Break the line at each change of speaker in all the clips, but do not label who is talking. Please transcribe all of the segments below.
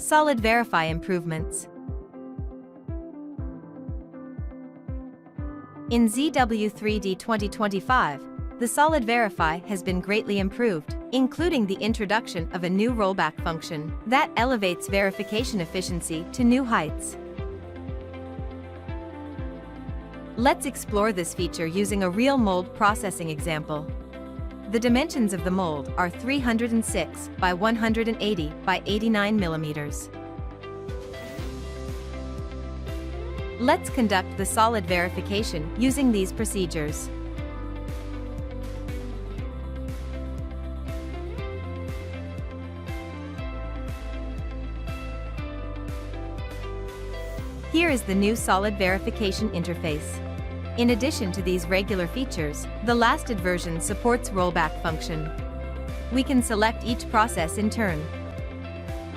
Solid Verify improvements. In ZW3D 2025, the Solid Verify has been greatly improved, including the introduction of a new rollback function that elevates verification efficiency to new heights. Let's explore this feature using a real mold processing example. The dimensions of the mold are 306 by 180 by 89 millimeters. Let's conduct the solid verification using these procedures. Here is the new solid verification interface. In addition to these regular features, the lasted version supports rollback function. We can select each process in turn.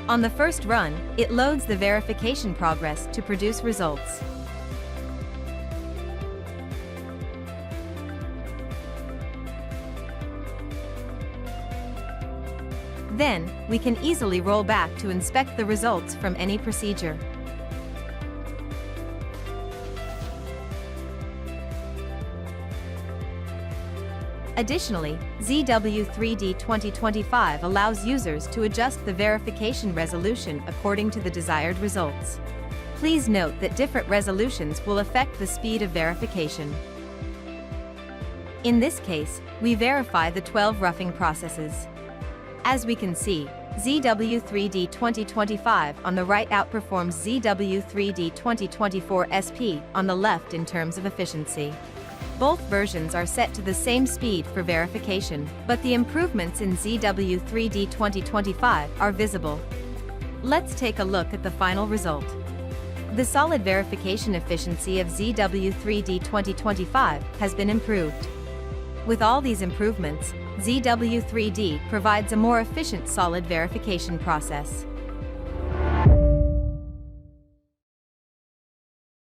On the first run, it loads the verification progress to produce results. Then, we can easily roll back to inspect the results from any procedure. Additionally, ZW3D 2025 allows users to adjust the verification resolution according to the desired results. Please note that different resolutions will affect the speed of verification. In this case, we verify the 12 roughing processes. As we can see, ZW3D 2025 on the right outperforms ZW3D 2024 SP on the left in terms of efficiency. Both versions are set to the same speed for verification, but the improvements in ZW3D 2025 are visible. Let's take a look at the final result. The solid verification efficiency of ZW3D 2025 has been improved. With all these improvements, ZW3D provides a more efficient solid verification process.